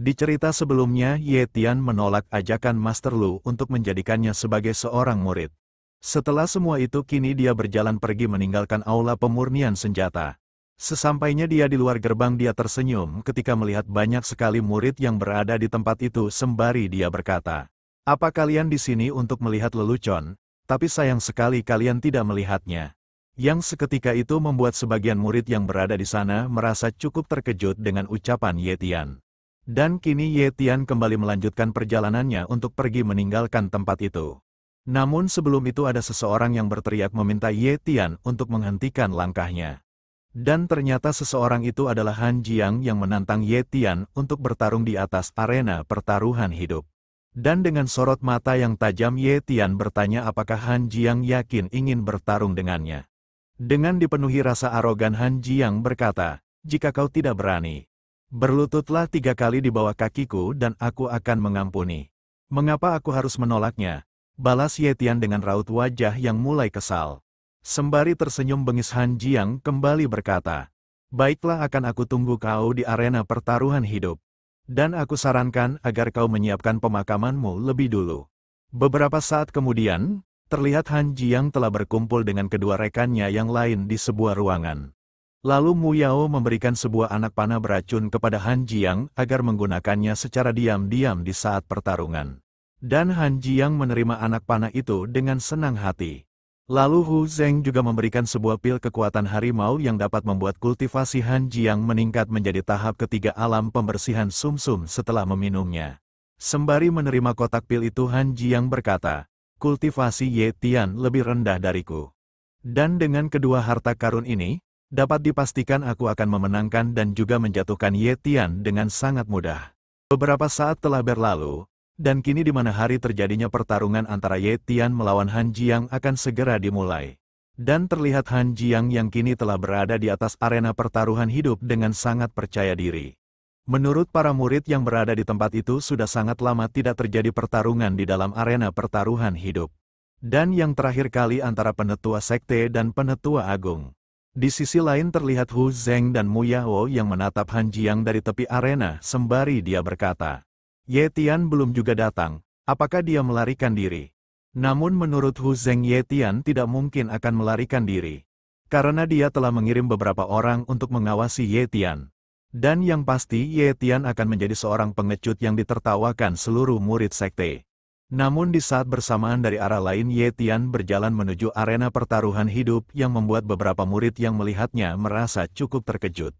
Di cerita sebelumnya, Ye Tian menolak ajakan Master Lu untuk menjadikannya sebagai seorang murid. Setelah semua itu kini dia berjalan pergi meninggalkan aula pemurnian senjata. Sesampainya dia di luar gerbang dia tersenyum ketika melihat banyak sekali murid yang berada di tempat itu sembari dia berkata, "Apa kalian di sini untuk melihat lelucon? Tapi sayang sekali kalian tidak melihatnya." Yang seketika itu membuat sebagian murid yang berada di sana merasa cukup terkejut dengan ucapan Ye Tian. Dan kini Ye Tian kembali melanjutkan perjalanannya untuk pergi meninggalkan tempat itu. Namun sebelum itu ada seseorang yang berteriak meminta Ye Tian untuk menghentikan langkahnya. Dan ternyata seseorang itu adalah Han Jiang yang menantang Ye Tian untuk bertarung di atas arena pertaruhan hidup. Dan dengan sorot mata yang tajam Ye Tian bertanya apakah Han Jiang yakin ingin bertarung dengannya. Dengan dipenuhi rasa arogan Han Jiang berkata, "Jika kau tidak berani, berlututlah 3 kali di bawah kakiku dan aku akan mengampuni." "Mengapa aku harus menolaknya?" balas Ye Tian dengan raut wajah yang mulai kesal. Sembari tersenyum bengis Han Jiang kembali berkata, "Baiklah akan aku tunggu kau di arena pertaruhan hidup. Dan aku sarankan agar kau menyiapkan pemakamanmu lebih dulu." Beberapa saat kemudian, terlihat Han Jiang telah berkumpul dengan kedua rekannya yang lain di sebuah ruangan. Lalu Mu Yao memberikan sebuah anak panah beracun kepada Han Jiang agar menggunakannya secara diam-diam di saat pertarungan. Dan Han Jiang menerima anak panah itu dengan senang hati. Lalu Hu Zeng juga memberikan sebuah pil kekuatan harimau yang dapat membuat kultivasi Han Jiang meningkat menjadi tahap ketiga alam pembersihan sumsum setelah meminumnya. Sembari menerima kotak pil itu Han Jiang berkata, "Kultivasi Ye Tian lebih rendah dariku. Dan dengan kedua harta karun ini, dapat dipastikan aku akan memenangkan dan juga menjatuhkan Ye Tian dengan sangat mudah." Beberapa saat telah berlalu, dan kini di mana hari terjadinya pertarungan antara Ye Tian melawan Han Jiang akan segera dimulai. Dan terlihat Han Jiang yang kini telah berada di atas arena pertaruhan hidup dengan sangat percaya diri. Menurut para murid yang berada di tempat itu sudah sangat lama tidak terjadi pertarungan di dalam arena pertaruhan hidup. Dan yang terakhir kali antara penetua sekte dan penetua agung. Di sisi lain terlihat Hu Zeng dan Mu Yao yang menatap Han Jiang dari tepi arena sembari dia berkata, "Ye Tian belum juga datang, apakah dia melarikan diri?" Namun menurut Hu Zeng Ye Tian tidak mungkin akan melarikan diri. Karena dia telah mengirim beberapa orang untuk mengawasi Ye Tian. Dan yang pasti Ye Tian akan menjadi seorang pengecut yang ditertawakan seluruh murid sekte. Namun di saat bersamaan dari arah lain Ye Tian berjalan menuju arena pertaruhan hidup yang membuat beberapa murid yang melihatnya merasa cukup terkejut.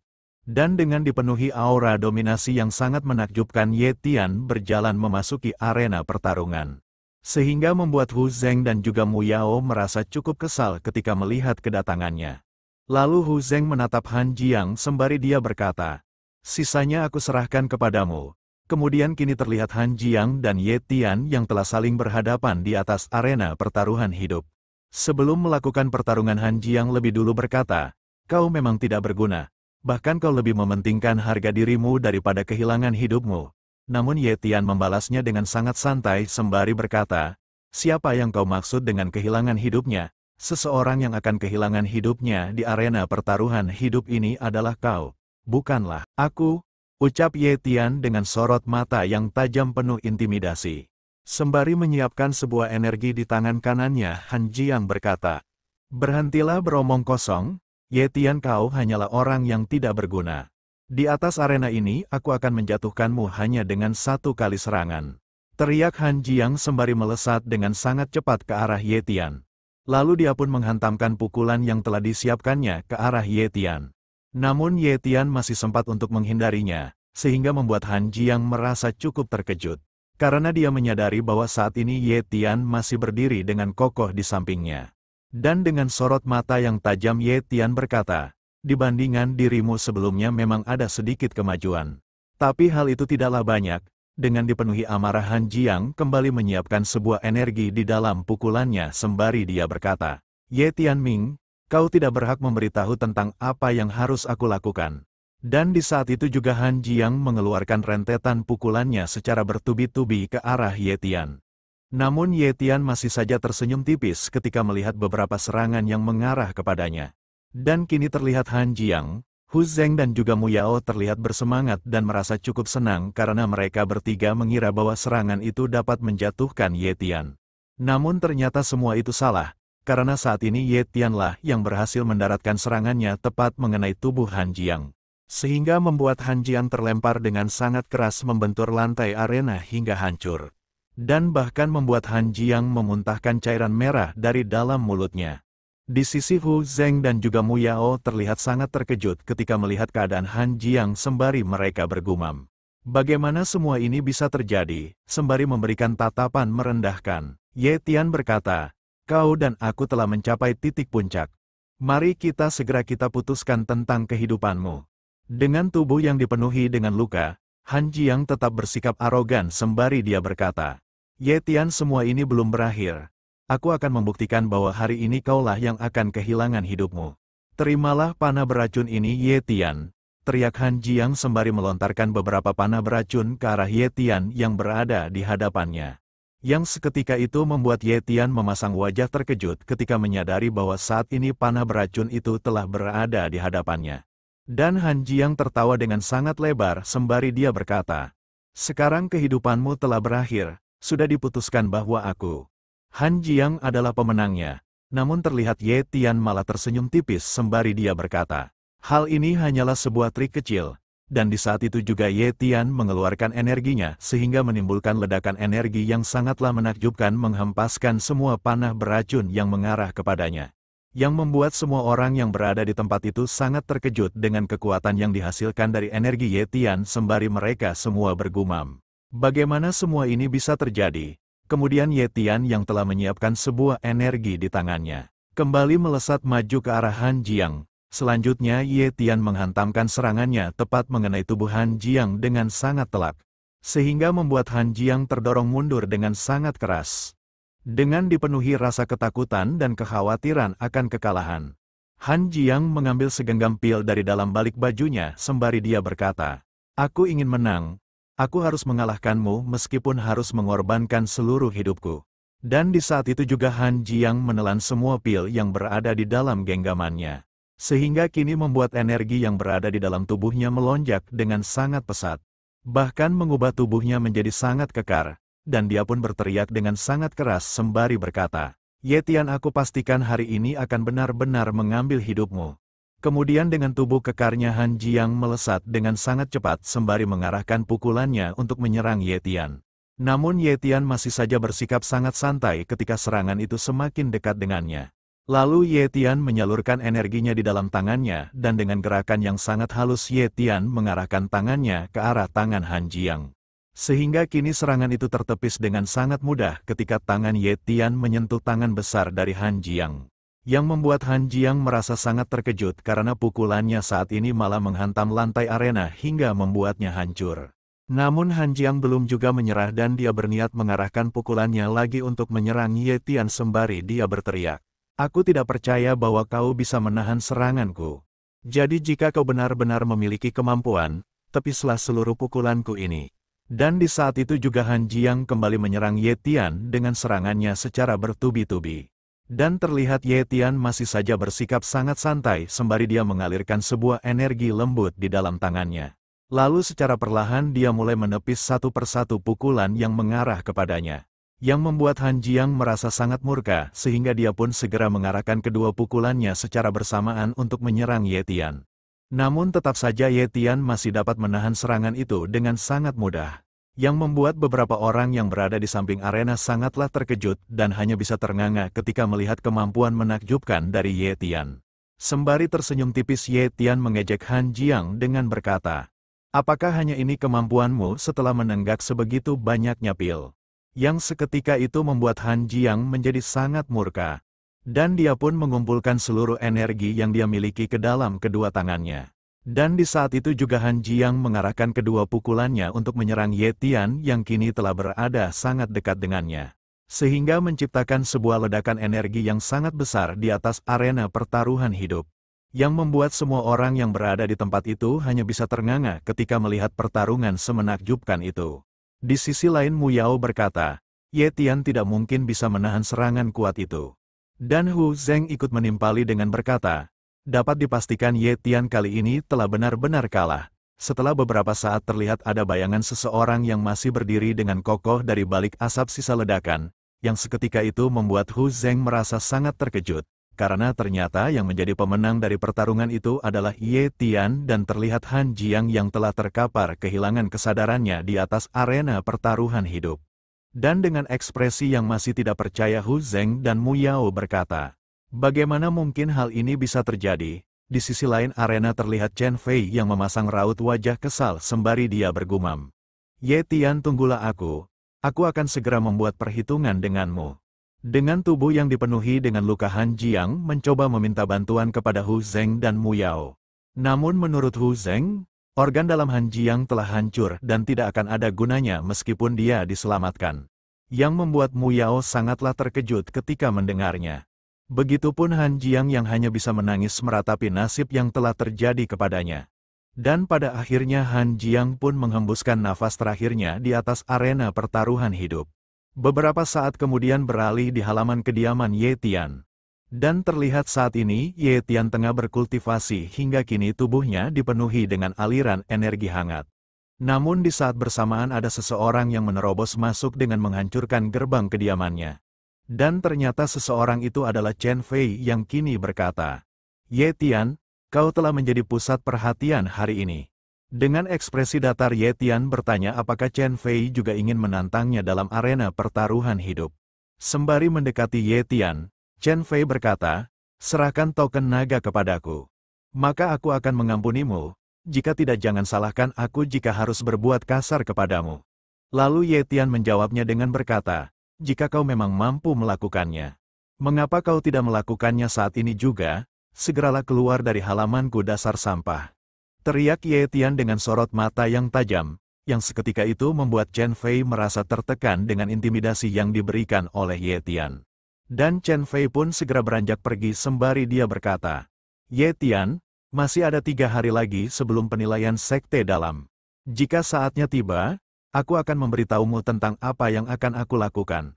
Dan dengan dipenuhi aura dominasi yang sangat menakjubkan Ye Tian berjalan memasuki arena pertarungan. Sehingga membuat Hu Zeng dan juga Mu Yao merasa cukup kesal ketika melihat kedatangannya. Lalu Hu Zeng menatap Han Jiang sembari dia berkata, "Sisanya aku serahkan kepadamu." Kemudian kini terlihat Han Jiang dan Ye Tian yang telah saling berhadapan di atas arena pertaruhan hidup. Sebelum melakukan pertarungan Han Jiang lebih dulu berkata, "Kau memang tidak berguna. Bahkan kau lebih mementingkan harga dirimu daripada kehilangan hidupmu." Namun Ye Tian membalasnya dengan sangat santai sembari berkata, "Siapa yang kau maksud dengan kehilangan hidupnya? Seseorang yang akan kehilangan hidupnya di arena pertaruhan hidup ini adalah kau, bukanlah aku," ucap Ye Tian dengan sorot mata yang tajam penuh intimidasi. Sembari menyiapkan sebuah energi di tangan kanannya, Han Jiang berkata, "Berhentilah beromong kosong. Ye Tian, kau hanyalah orang yang tidak berguna. Di atas arena ini aku akan menjatuhkanmu hanya dengan 1 kali serangan." Teriak Han Jiang sembari melesat dengan sangat cepat ke arah Ye Tian. Lalu dia pun menghantamkan pukulan yang telah disiapkannya ke arah Ye Tian. Namun Ye Tian masih sempat untuk menghindarinya, sehingga membuat Han Jiang merasa cukup terkejut. Karena dia menyadari bahwa saat ini Ye Tian masih berdiri dengan kokoh di sampingnya. Dan dengan sorot mata yang tajam Ye Tian berkata, "Dibandingkan dirimu sebelumnya memang ada sedikit kemajuan. Tapi hal itu tidaklah banyak." Dengan dipenuhi amarah Han Jiang kembali menyiapkan sebuah energi di dalam pukulannya sembari dia berkata, "Ye Tianming, kau tidak berhak memberitahu tentang apa yang harus aku lakukan." Dan di saat itu juga Han Jiang mengeluarkan rentetan pukulannya secara bertubi-tubi ke arah Ye Tian. Namun Ye Tian masih saja tersenyum tipis ketika melihat beberapa serangan yang mengarah kepadanya. Dan kini terlihat Han Jiang, Hu Zeng dan juga Mu Yao terlihat bersemangat dan merasa cukup senang karena mereka bertiga mengira bahwa serangan itu dapat menjatuhkan Ye Tian. Namun ternyata semua itu salah, karena saat ini Ye Tianlah yang berhasil mendaratkan serangannya tepat mengenai tubuh Han Jiang. Sehingga membuat Han Jiang terlempar dengan sangat keras membentur lantai arena hingga hancur. Dan bahkan membuat Han Jiang memuntahkan cairan merah dari dalam mulutnya. Di sisi Hu Zeng dan juga Mu Yao terlihat sangat terkejut ketika melihat keadaan Han Jiang sembari mereka bergumam. Bagaimana semua ini bisa terjadi, sembari memberikan tatapan merendahkan. Ye Tian berkata, kau dan aku telah mencapai titik puncak. Mari kita putuskan tentang kehidupanmu. Dengan tubuh yang dipenuhi dengan luka, Han Jiang tetap bersikap arogan sembari dia berkata, Ye Tian, semua ini belum berakhir. Aku akan membuktikan bahwa hari ini kaulah yang akan kehilangan hidupmu. Terimalah panah beracun ini Ye Tian, teriak Han Jiang sembari melontarkan beberapa panah beracun ke arah Ye Tian yang berada di hadapannya. Yang seketika itu membuat Ye Tian memasang wajah terkejut ketika menyadari bahwa saat ini panah beracun itu telah berada di hadapannya. Dan Han Jiang tertawa dengan sangat lebar sembari dia berkata, sekarang kehidupanmu telah berakhir, sudah diputuskan bahwa aku, Han Jiang, adalah pemenangnya. Namun terlihat Ye Tian malah tersenyum tipis sembari dia berkata, hal ini hanyalah sebuah trik kecil. Dan di saat itu juga Ye Tian mengeluarkan energinya sehingga menimbulkan ledakan energi yang sangatlah menakjubkan menghempaskan semua panah beracun yang mengarah kepadanya. Yang membuat semua orang yang berada di tempat itu sangat terkejut dengan kekuatan yang dihasilkan dari energi Ye Tian sembari mereka semua bergumam. Bagaimana semua ini bisa terjadi? Kemudian Ye Tian yang telah menyiapkan sebuah energi di tangannya, kembali melesat maju ke arah Han Jiang. Selanjutnya Ye Tian menghantamkan serangannya tepat mengenai tubuh Han Jiang dengan sangat telak, sehingga membuat Han Jiang terdorong mundur dengan sangat keras. Dengan dipenuhi rasa ketakutan dan kekhawatiran akan kekalahan, Han Jiang mengambil segenggam pil dari dalam balik bajunya sembari dia berkata, aku ingin menang. Aku harus mengalahkanmu meskipun harus mengorbankan seluruh hidupku. Dan di saat itu juga Han Jiang menelan semua pil yang berada di dalam genggamannya. Sehingga kini membuat energi yang berada di dalam tubuhnya melonjak dengan sangat pesat. Bahkan mengubah tubuhnya menjadi sangat kekar. Dan dia pun berteriak dengan sangat keras sembari berkata, Ye Tian, aku pastikan hari ini akan benar-benar mengambil hidupmu. Kemudian dengan tubuh kekarnya Han Jiang melesat dengan sangat cepat sembari mengarahkan pukulannya untuk menyerang Ye Tian. Namun Ye Tian masih saja bersikap sangat santai ketika serangan itu semakin dekat dengannya. Lalu Ye Tian menyalurkan energinya di dalam tangannya dan dengan gerakan yang sangat halus Ye Tian mengarahkan tangannya ke arah tangan Han Jiang. Sehingga kini serangan itu tertepis dengan sangat mudah ketika tangan Ye Tian menyentuh tangan besar dari Han Jiang. Yang membuat Han Jiang merasa sangat terkejut karena pukulannya saat ini malah menghantam lantai arena hingga membuatnya hancur. Namun Han Jiang belum juga menyerah dan dia berniat mengarahkan pukulannya lagi untuk menyerang Ye Tian sembari dia berteriak, aku tidak percaya bahwa kau bisa menahan seranganku. Jadi jika kau benar-benar memiliki kemampuan, tepislah seluruh pukulanku ini. Dan di saat itu juga Han Jiang kembali menyerang Ye Tian dengan serangannya secara bertubi-tubi. Dan terlihat Ye Tian masih saja bersikap sangat santai sembari dia mengalirkan sebuah energi lembut di dalam tangannya. Lalu secara perlahan dia mulai menepis satu persatu pukulan yang mengarah kepadanya. Yang membuat Han Jiang merasa sangat murka sehingga dia pun segera mengarahkan kedua pukulannya secara bersamaan untuk menyerang Ye Tian. Namun tetap saja Ye Tian masih dapat menahan serangan itu dengan sangat mudah. Yang membuat beberapa orang yang berada di samping arena sangatlah terkejut dan hanya bisa ternganga ketika melihat kemampuan menakjubkan dari Ye Tian. Sembari tersenyum tipis Ye Tian mengejek Han Jiang dengan berkata, apakah hanya ini kemampuanmu setelah menenggak sebegitu banyaknya pil? Yang seketika itu membuat Han Jiang menjadi sangat murka. Dan dia pun mengumpulkan seluruh energi yang dia miliki ke dalam kedua tangannya. Dan di saat itu juga Han Jiang mengarahkan kedua pukulannya untuk menyerang Ye Tian yang kini telah berada sangat dekat dengannya. Sehingga menciptakan sebuah ledakan energi yang sangat besar di atas arena pertaruhan hidup. Yang membuat semua orang yang berada di tempat itu hanya bisa ternganga ketika melihat pertarungan semenakjubkan itu. Di sisi lain Mu Yao berkata, Ye Tian tidak mungkin bisa menahan serangan kuat itu. Dan Hu Zeng ikut menimpali dengan berkata, Dapat dipastikan Ye Tian kali ini telah benar-benar kalah. Setelah beberapa saat terlihat ada bayangan seseorang yang masih berdiri dengan kokoh dari balik asap sisa ledakan, yang seketika itu membuat Hu Zeng merasa sangat terkejut, karena ternyata yang menjadi pemenang dari pertarungan itu adalah Ye Tian dan terlihat Han Jiang yang telah terkapar kehilangan kesadarannya di atas arena pertaruhan hidup. Dan dengan ekspresi yang masih tidak percaya Hu Zeng dan Mu Yao berkata, "Bagaimana mungkin hal ini bisa terjadi?" Di sisi lain arena terlihat Chen Fei yang memasang raut wajah kesal sembari dia bergumam. "Ye Tian, tunggulah aku akan segera membuat perhitungan denganmu." Dengan tubuh yang dipenuhi dengan luka, Han Jiang mencoba meminta bantuan kepada Hu Zeng dan Mu Yao. Namun menurut Hu Zeng, organ dalam Han Jiang telah hancur dan tidak akan ada gunanya meskipun dia diselamatkan. Yang membuat Mu Yao sangatlah terkejut ketika mendengarnya. Begitupun Han Jiang yang hanya bisa menangis meratapi nasib yang telah terjadi kepadanya. Dan pada akhirnya Han Jiang pun menghembuskan nafas terakhirnya di atas arena pertaruhan hidup. Beberapa saat kemudian beralih di halaman kediaman Ye Tian. Dan terlihat saat ini Ye Tian tengah berkultivasi hingga kini tubuhnya dipenuhi dengan aliran energi hangat. Namun di saat bersamaan ada seseorang yang menerobos masuk dengan menghancurkan gerbang kediamannya. Dan ternyata seseorang itu adalah Chen Fei yang kini berkata, "Ye Tian, kau telah menjadi pusat perhatian hari ini." Dengan ekspresi datar Ye Tian bertanya apakah Chen Fei juga ingin menantangnya dalam arena pertaruhan hidup. Sembari mendekati Ye Tian, Chen Fei berkata, "Serahkan token naga kepadaku. Maka aku akan mengampunimu, jika tidak jangan salahkan aku jika harus berbuat kasar kepadamu." Lalu Ye Tian menjawabnya dengan berkata, "Jika kau memang mampu melakukannya, mengapa kau tidak melakukannya saat ini juga? Segeralah keluar dari halamanku, dasar sampah." Teriak Ye Tian dengan sorot mata yang tajam, yang seketika itu membuat Chen Fei merasa tertekan dengan intimidasi yang diberikan oleh Ye Tian. Dan Chen Fei pun segera beranjak pergi sembari dia berkata, "Ye Tian, masih ada 3 hari lagi sebelum penilaian sekte dalam. Jika saatnya tiba, aku akan memberitahumu tentang apa yang akan aku lakukan."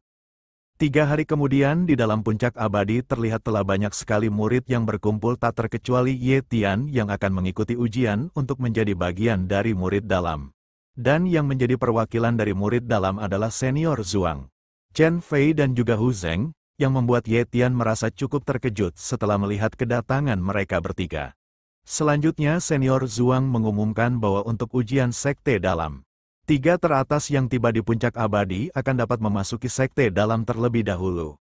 3 hari kemudian di dalam puncak abadi terlihat telah banyak sekali murid yang berkumpul tak terkecuali Ye Tian yang akan mengikuti ujian untuk menjadi bagian dari murid dalam. Dan yang menjadi perwakilan dari murid dalam adalah Senior Zhuang, Chen Fei dan juga Hu Zeng, yang membuat Ye Tian merasa cukup terkejut setelah melihat kedatangan mereka bertiga. Selanjutnya Senior Zhuang mengumumkan bahwa untuk ujian sekte dalam, 3 teratas yang tiba di puncak abadi akan dapat memasuki sekte dalam terlebih dahulu.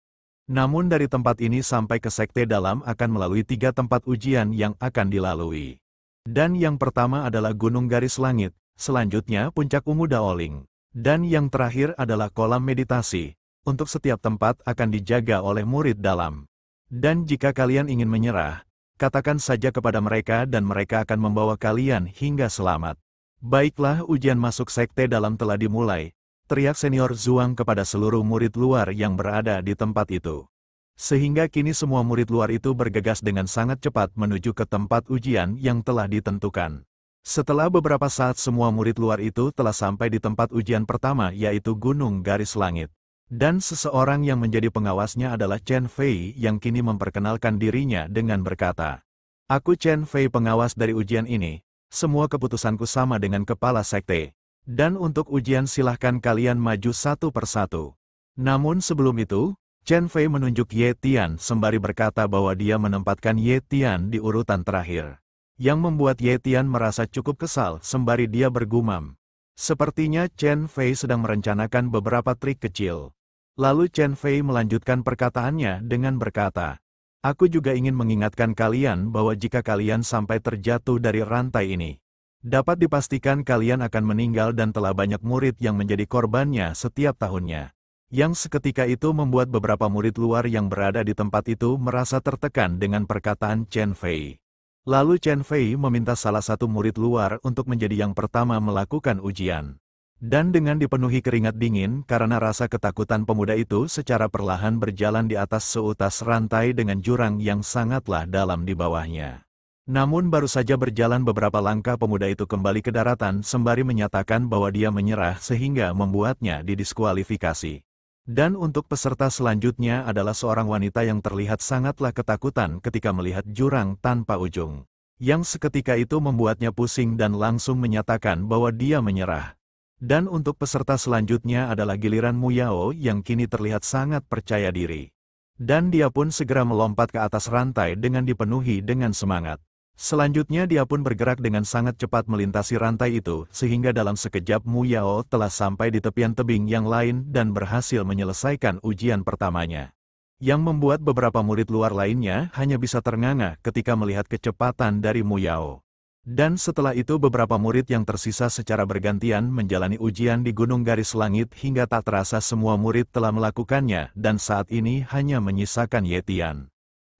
Namun dari tempat ini sampai ke sekte dalam akan melalui 3 tempat ujian yang akan dilalui. Dan yang pertama adalah Gunung Garis Langit, selanjutnya Puncak Ungu Daoling, dan yang terakhir adalah kolam meditasi. Untuk setiap tempat akan dijaga oleh murid dalam. Dan jika kalian ingin menyerah, katakan saja kepada mereka dan mereka akan membawa kalian hingga selamat. "Baiklah, ujian masuk sekte dalam telah dimulai," teriak Senior Zhuang kepada seluruh murid luar yang berada di tempat itu. Sehingga kini semua murid luar itu bergegas dengan sangat cepat menuju ke tempat ujian yang telah ditentukan. Setelah beberapa saat semua murid luar itu telah sampai di tempat ujian pertama yaitu Gunung Garis Langit. Dan seseorang yang menjadi pengawasnya adalah Chen Fei yang kini memperkenalkan dirinya dengan berkata, "Aku Chen Fei, pengawas dari ujian ini. Semua keputusanku sama dengan kepala sekte. Dan untuk ujian silahkan kalian maju satu persatu." Namun sebelum itu, Chen Fei menunjuk Ye Tian sembari berkata bahwa dia menempatkan Ye Tian di urutan terakhir. Yang membuat Ye Tian merasa cukup kesal sembari dia bergumam. Sepertinya Chen Fei sedang merencanakan beberapa trik kecil. Lalu Chen Fei melanjutkan perkataannya dengan berkata, "Aku juga ingin mengingatkan kalian bahwa jika kalian sampai terjatuh dari rantai ini, dapat dipastikan kalian akan meninggal dan telah banyak murid yang menjadi korbannya setiap tahunnya." Yang seketika itu membuat beberapa murid luar yang berada di tempat itu merasa tertekan dengan perkataan Chen Fei. Lalu Chen Fei meminta salah satu murid luar untuk menjadi yang pertama melakukan ujian. Dan dengan dipenuhi keringat dingin karena rasa ketakutan, pemuda itu secara perlahan berjalan di atas seutas rantai dengan jurang yang sangatlah dalam di bawahnya. Namun baru saja berjalan beberapa langkah pemuda itu kembali ke daratan sembari menyatakan bahwa dia menyerah sehingga membuatnya didiskualifikasi. Dan untuk peserta selanjutnya adalah seorang wanita yang terlihat sangatlah ketakutan ketika melihat jurang tanpa ujung. Yang seketika itu membuatnya pusing dan langsung menyatakan bahwa dia menyerah. Dan untuk peserta selanjutnya adalah giliran Mu Yao yang kini terlihat sangat percaya diri. Dan dia pun segera melompat ke atas rantai dengan dipenuhi dengan semangat. Selanjutnya dia pun bergerak dengan sangat cepat melintasi rantai itu, sehingga dalam sekejap Mu Yao telah sampai di tepian tebing yang lain dan berhasil menyelesaikan ujian pertamanya. Yang membuat beberapa murid luar lainnya hanya bisa ternganga ketika melihat kecepatan dari Mu Yao. Dan setelah itu beberapa murid yang tersisa secara bergantian menjalani ujian di Gunung Garis Langit hingga tak terasa semua murid telah melakukannya dan saat ini hanya menyisakan Ye Tian.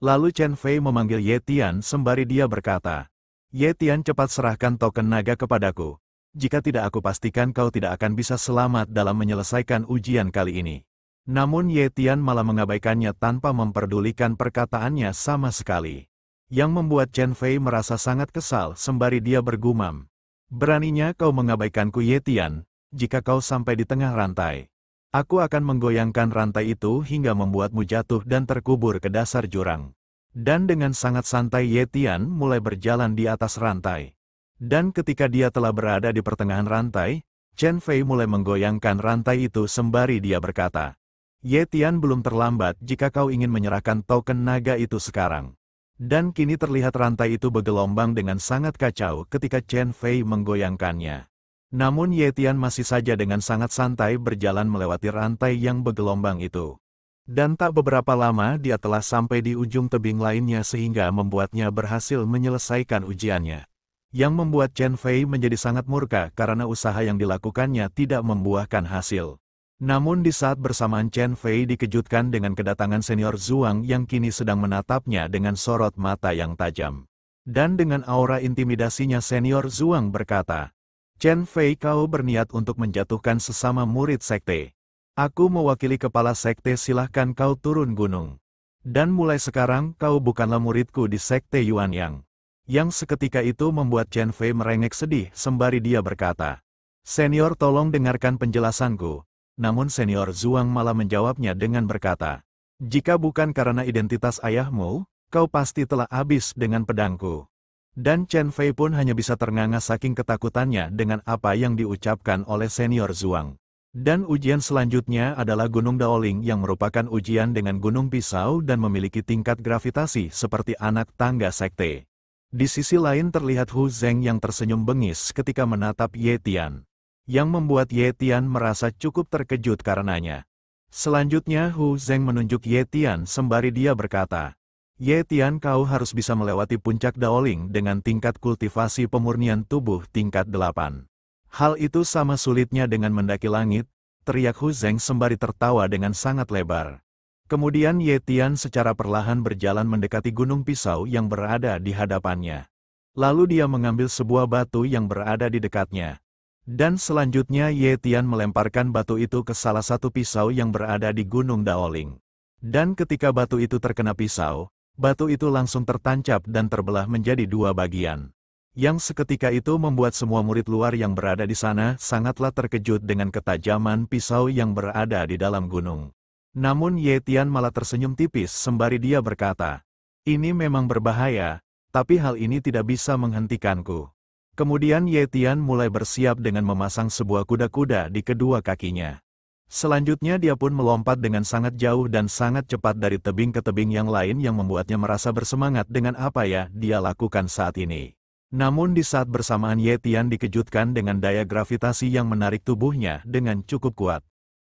Lalu Chen Fei memanggil Ye Tian sembari dia berkata, "Ye Tian, cepat serahkan token naga kepadaku. Jika tidak, aku pastikan kau tidak akan bisa selamat dalam menyelesaikan ujian kali ini." Namun Ye Tian malah mengabaikannya tanpa memperdulikan perkataannya sama sekali. Yang membuat Chen Fei merasa sangat kesal sembari dia bergumam, "Beraninya kau mengabaikanku Ye Tian, jika kau sampai di tengah rantai. Aku akan menggoyangkan rantai itu hingga membuatmu jatuh dan terkubur ke dasar jurang." Dan dengan sangat santai Ye Tian mulai berjalan di atas rantai. Dan ketika dia telah berada di pertengahan rantai, Chen Fei mulai menggoyangkan rantai itu sembari dia berkata, "Ye Tian, belum terlambat jika kau ingin menyerahkan token naga itu sekarang." Dan kini terlihat rantai itu bergelombang dengan sangat kacau ketika Chen Fei menggoyangkannya. Namun Ye Tian masih saja dengan sangat santai berjalan melewati rantai yang bergelombang itu. Dan tak beberapa lama dia telah sampai di ujung tebing lainnya sehingga membuatnya berhasil menyelesaikan ujiannya. Yang membuat Chen Fei menjadi sangat murka karena usaha yang dilakukannya tidak membuahkan hasil. Namun di saat bersamaan Chen Fei dikejutkan dengan kedatangan senior Zhuang yang kini sedang menatapnya dengan sorot mata yang tajam. Dan dengan aura intimidasinya senior Zhuang berkata, "Chen Fei, kau berniat untuk menjatuhkan sesama murid sekte. Aku mewakili kepala sekte, silahkan kau turun gunung. Dan mulai sekarang kau bukanlah muridku di sekte Yuanyang." Yang seketika itu membuat Chen Fei merengek sedih sembari dia berkata, "Senior, tolong dengarkan penjelasanku." Namun senior Zhuang malah menjawabnya dengan berkata, "Jika bukan karena identitas ayahmu, kau pasti telah habis dengan pedangku." Dan Chen Fei pun hanya bisa ternganga saking ketakutannya dengan apa yang diucapkan oleh senior Zhuang. Dan ujian selanjutnya adalah Gunung Daoling yang merupakan ujian dengan gunung pisau dan memiliki tingkat gravitasi seperti anak tangga sekte. Di sisi lain terlihat Hu Zeng yang tersenyum bengis ketika menatap Ye Tian. Yang membuat Ye Tian merasa cukup terkejut karenanya. Selanjutnya Hu Zeng menunjuk Ye Tian sembari dia berkata, "Ye Tian, kau harus bisa melewati puncak Daoling dengan tingkat kultivasi pemurnian tubuh tingkat 8. Hal itu sama sulitnya dengan mendaki langit," teriak Hu Zeng sembari tertawa dengan sangat lebar. Kemudian Ye Tian secara perlahan berjalan mendekati gunung pisau yang berada di hadapannya. Lalu dia mengambil sebuah batu yang berada di dekatnya. Dan selanjutnya Ye Tian melemparkan batu itu ke salah satu pisau yang berada di gunung Daoling. Dan ketika batu itu terkena pisau, batu itu langsung tertancap dan terbelah menjadi dua bagian. Yang seketika itu membuat semua murid luar yang berada di sana sangatlah terkejut dengan ketajaman pisau yang berada di dalam gunung. Namun Ye Tian malah tersenyum tipis sembari dia berkata, "Ini memang berbahaya, tapi hal ini tidak bisa menghentikanku." Kemudian Ye Tian mulai bersiap dengan memasang sebuah kuda-kuda di kedua kakinya. Selanjutnya dia pun melompat dengan sangat jauh dan sangat cepat dari tebing ke tebing yang lain yang membuatnya merasa bersemangat dengan apa ya dia lakukan saat ini. Namun di saat bersamaan Ye Tian dikejutkan dengan daya gravitasi yang menarik tubuhnya dengan cukup kuat.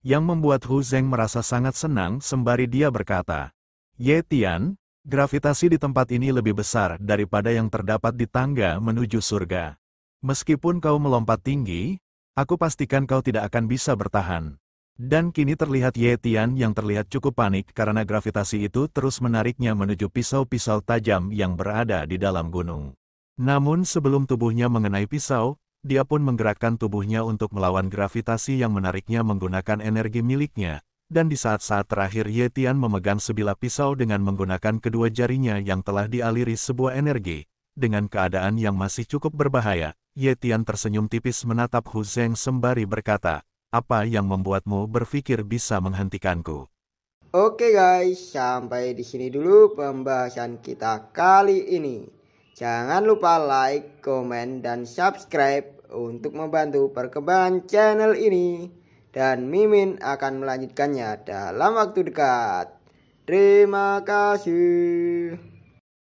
Yang membuat Hu Zeng merasa sangat senang sembari dia berkata, "Ye Tian, gravitasi di tempat ini lebih besar daripada yang terdapat di tangga menuju surga. Meskipun kau melompat tinggi, aku pastikan kau tidak akan bisa bertahan." Dan kini terlihat Ye Tian yang terlihat cukup panik karena gravitasi itu terus menariknya menuju pisau-pisau tajam yang berada di dalam gunung. Namun sebelum tubuhnya mengenai pisau, dia pun menggerakkan tubuhnya untuk melawan gravitasi yang menariknya menggunakan energi miliknya, dan di saat-saat terakhir Ye Tian memegang sebilah pisau dengan menggunakan kedua jarinya yang telah dialiri sebuah energi. Dengan keadaan yang masih cukup berbahaya, Ye Tian tersenyum tipis menatap Hu Zeng sembari berkata, Apa yang membuatmu berpikir bisa menghentikanku? Oke guys, sampai di sini dulu pembahasan kita kali ini. Jangan lupa like, komen, dan subscribe untuk membantu perkembangan channel ini. Dan Mimin akan melanjutkannya dalam waktu dekat. Terima kasih.